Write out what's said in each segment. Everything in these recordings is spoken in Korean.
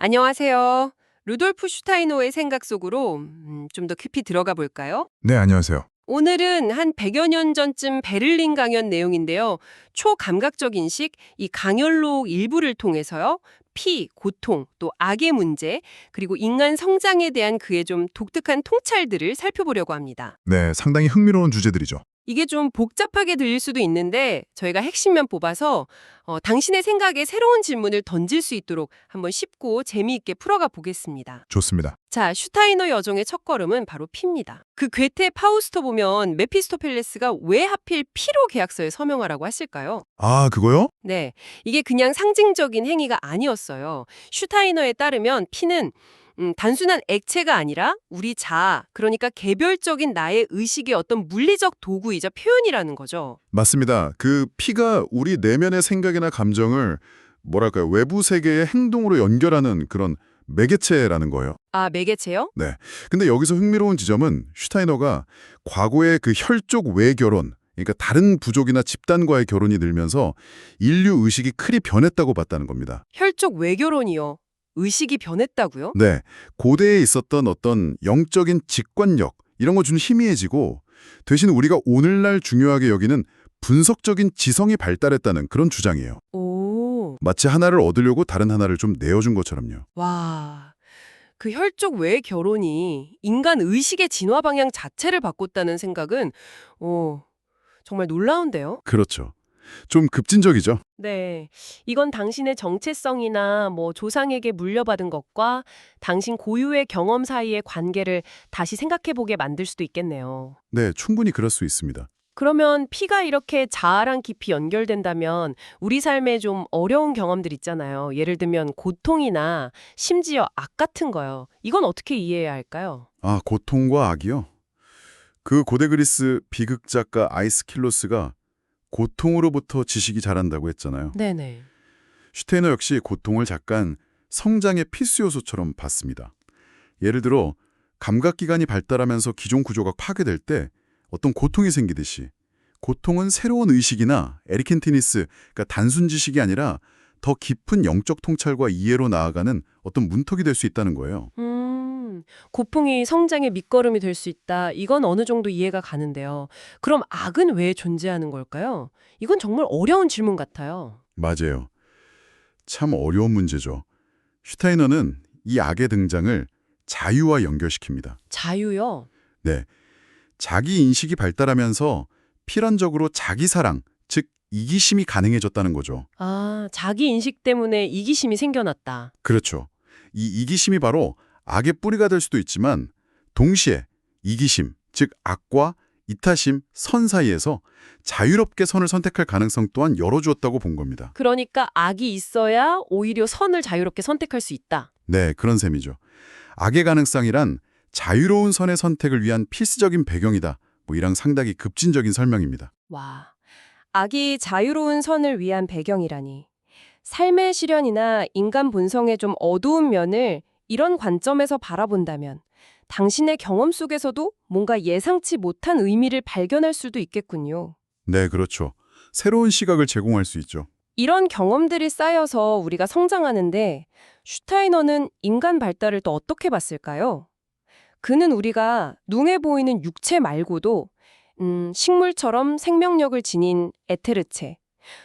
안녕하세요. 루돌프 슈타이노의 생각 속으로 좀 더 깊이 들어가 볼까요? 네, 안녕하세요. 오늘은 한 100여 년 전쯤 베를린 강연 내용인데요. 초감각적 인식, 이 강연록 일부를 통해서요. 피, 고통, 또 악의 문제, 그리고 인간 성장에 대한 그의 좀 독특한 통찰들을 살펴보려고 합니다. 네, 상당히 흥미로운 주제들이죠. 이게 좀 복잡하게 들릴 수도 있는데 저희가 핵심만 뽑아서 당신의 생각에 새로운 질문을 던질 수 있도록 한번 쉽고 재미있게 풀어가 보겠습니다. 좋습니다. 자, 슈타이너 여정의 첫걸음은 바로 피입니다. 그 괴테 파우스토 보면 메피스토펠레스가 왜 하필 피로 계약서에 서명하라고 했을까요? 아, 그거요? 네, 이게 그냥 상징적인 행위가 아니었어요. 슈타이너에 따르면 피는 단순한 액체가 아니라 우리 자아, 그러니까 개별적인 나의 의식의 어떤 물리적 도구이자 표현이라는 거죠. 맞습니다. 그 피가 우리 내면의 생각이나 감정을 뭐랄까요, 외부 세계의 행동으로 연결하는 그런 매개체라는 거예요. 아, 매개체요? 네. 근데 여기서 흥미로운 지점은 슈타이너가 과거의 그 혈족 외결혼, 그러니까 다른 부족이나 집단과의 결혼이 늘면서 인류 의식이 크게 변했다고 봤다는 겁니다. 혈족 외결혼이요. 의식이 변했다고요? 네, 고대에 있었던 어떤 영적인 직관력 이런 거 좀 희미해지고 대신 우리가 오늘날 중요하게 여기는 분석적인 지성이 발달했다는 그런 주장이에요. 오, 마치 하나를 얻으려고 다른 하나를 좀 내어준 것처럼요. 와. 그 혈족 외 결혼이 인간 의식의 진화 방향 자체를 바꿨다는 생각은 오, 정말 놀라운데요? 그렇죠. 좀 급진적이죠. 네. 이건 당신의 정체성이나 뭐 조상에게 물려받은 것과 당신 고유의 경험 사이의 관계를 다시 생각해 보게 만들 수도 있겠네요. 네, 충분히 그럴 수 있습니다. 그러면 피가 이렇게 자아랑 깊이 연결된다면 우리 삶에 좀 어려운 경험들 있잖아요. 예를 들면 고통이나 심지어 악 같은 거요. 이건 어떻게 이해해야 할까요? 아, 고통과 악이요? 그 고대 그리스 비극 작가 아이스킬로스가 고통으로부터 지식이 자란다고 했잖아요. 네네. 슈테이너 역시 고통을 잠깐 성장의 필수 요소처럼 봤습니다. 예를 들어 감각기관이 발달하면서 기존 구조가 파괴될 때 어떤 고통이 생기듯이 고통은 새로운 의식이나 에리켄티니스, 그러니까 단순 지식이 아니라 더 깊은 영적 통찰과 이해로 나아가는 어떤 문턱이 될 수 있다는 거예요. 고통이 성장의 밑거름이 될 수 있다. 이건 어느 정도 이해가 가는데요. 그럼 악은 왜 존재하는 걸까요? 이건 정말 어려운 질문 같아요. 맞아요. 참 어려운 문제죠. 슈타이너는 이 악의 등장을 자유와 연결시킵니다. 자유요? 네, 자기 인식이 발달하면서 필연적으로 자기 사랑, 즉 이기심이 가능해졌다는 거죠. 아, 자기 인식 때문에 이기심이 생겨났다. 그렇죠. 이 이기심이 바로 악의 뿌리가 될 수도 있지만 동시에 이기심, 즉 악과 이타심, 선 사이에서 자유롭게 선을 선택할 가능성 또한 열어주었다고 본 겁니다. 그러니까 악이 있어야 오히려 선을 자유롭게 선택할 수 있다. 네, 그런 셈이죠. 악의 가능성이란 자유로운 선의 선택을 위한 필수적인 배경이다. 뭐 이랑 상당히 급진적인 설명입니다. 와, 악이 자유로운 선을 위한 배경이라니. 삶의 시련이나 인간 본성의 좀 어두운 면을 이런 관점에서 바라본다면 당신의 경험 속에서도 뭔가 예상치 못한 의미를 발견할 수도 있겠군요. 네, 그렇죠. 새로운 시각을 제공할 수 있죠. 이런 경험들이 쌓여서 우리가 성장하는데 슈타이너는 인간 발달을 또 어떻게 봤을까요? 그는 우리가 눈에 보이는 육체 말고도 식물처럼 생명력을 지닌 에테르체,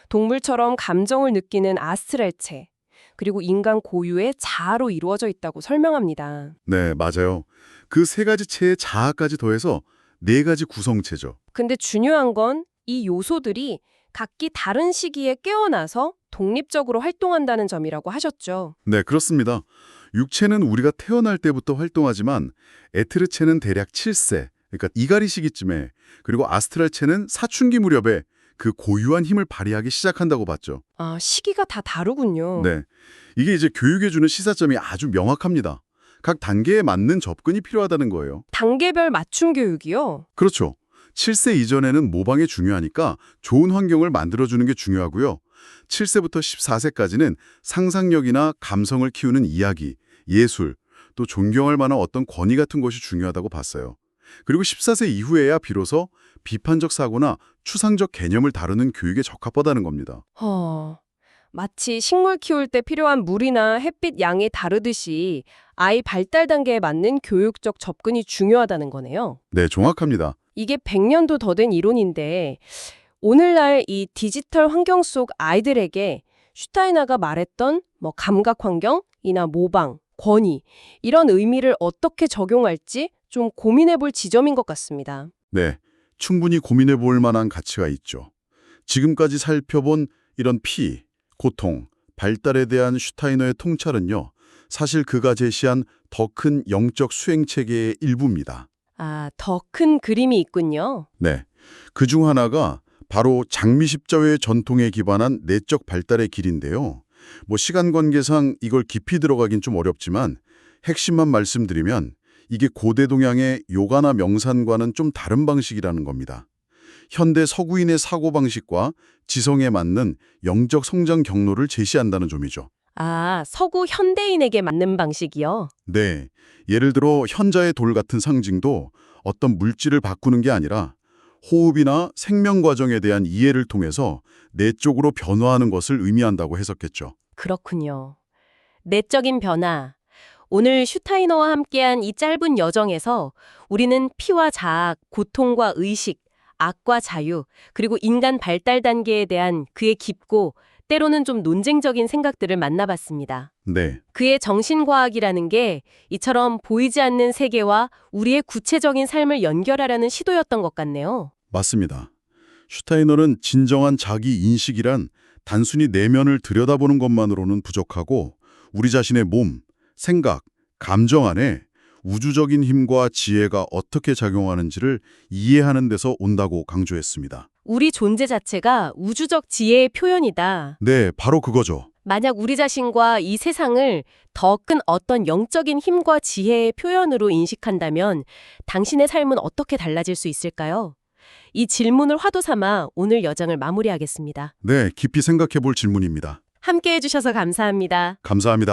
동물처럼 감정을 느끼는 아스트랄체, 그리고 인간 고유의 자아로 이루어져 있다고 설명합니다. 네, 맞아요. 그 세 가지 체의 자아까지 더해서 네 가지 구성체죠. 근데 중요한 건 이 요소들이 각기 다른 시기에 깨어나서 독립적으로 활동한다는 점이라고 하셨죠. 네, 그렇습니다. 육체는 우리가 태어날 때부터 활동하지만 에트르체는 대략 7세, 그러니까 이갈이 시기쯤에, 그리고 아스트랄체는 사춘기 무렵에 그 고유한 힘을 발휘하기 시작한다고 봤죠. 아, 시기가 다 다르군요. 네, 이게 이제 교육에 주는 시사점이 아주 명확합니다. 각 단계에 맞는 접근이 필요하다는 거예요. 단계별 맞춤 교육이요? 그렇죠. 7세 이전에는 모방이 중요하니까 좋은 환경을 만들어주는 게 중요하고요. 7세부터 14세까지는 상상력이나 감성을 키우는 이야기, 예술, 또 존경할 만한 어떤 권위 같은 것이 중요하다고 봤어요. 그리고 14세 이후에야 비로소 비판적 사고나 추상적 개념을 다루는 교육에 적합하다는 겁니다. 허, 마치 식물 키울 때 필요한 물이나 햇빛 양이 다르듯이 아이 발달 단계에 맞는 교육적 접근이 중요하다는 거네요. 네, 정확합니다. 이게 100년도 더 된 이론인데 오늘날 이 디지털 환경 속 아이들에게 슈타이너가 말했던 감각 환경이나 모방, 권위 이런 의미를 어떻게 적용할지 좀 고민해 볼 지점인 것 같습니다. 네, 충분히 고민해 볼 만한 가치가 있죠. 지금까지 살펴본 이런 피, 고통, 발달에 대한 슈타이너의 통찰은요, 사실 그가 제시한 더 큰 영적 수행 체계의 일부입니다. 아, 더 큰 그림이 있군요. 네, 그중 하나가 바로 장미십자회의 전통에 기반한 내적 발달의 길인데요. 시간 관계상 이걸 깊이 들어가긴 좀 어렵지만 핵심만 말씀드리면 이게 고대 동양의 요가나 명상과는 좀 다른 방식이라는 겁니다. 현대 서구인의 사고방식과 지성에 맞는 영적 성장 경로를 제시한다는 점이죠. 아, 서구 현대인에게 맞는 방식이요? 네, 예를 들어 현자의 돌 같은 상징도 어떤 물질을 바꾸는 게 아니라 호흡이나 생명 과정에 대한 이해를 통해서 내적으로 변화하는 것을 의미한다고 해석했죠. 그렇군요. 내적인 변화. 오늘 슈타이너와 함께한 이 짧은 여정에서 우리는 피와 자아, 고통과 의식, 악과 자유, 그리고 인간 발달 단계에 대한 그의 깊고 때로는 좀 논쟁적인 생각들을 만나봤습니다. 네, 그의 정신과학이라는 게 이처럼 보이지 않는 세계와 우리의 구체적인 삶을 연결하려는 시도였던 것 같네요. 맞습니다. 슈타이너는 진정한 자기 인식이란 단순히 내면을 들여다보는 것만으로는 부족하고 우리 자신의 몸, 생각, 감정 안에 우주적인 힘과 지혜가 어떻게 작용하는지를 이해하는 데서 온다고 강조했습니다. 우리 존재 자체가 우주적 지혜의 표현이다. 네, 바로 그거죠. 만약 우리 자신과 이 세상을 더 큰 어떤 영적인 힘과 지혜의 표현으로 인식한다면 당신의 삶은 어떻게 달라질 수 있을까요? 이 질문을 화두 삼아 오늘 여정을 마무리하겠습니다. 네, 깊이 생각해 볼 질문입니다. 함께 해주셔서 감사합니다. 감사합니다.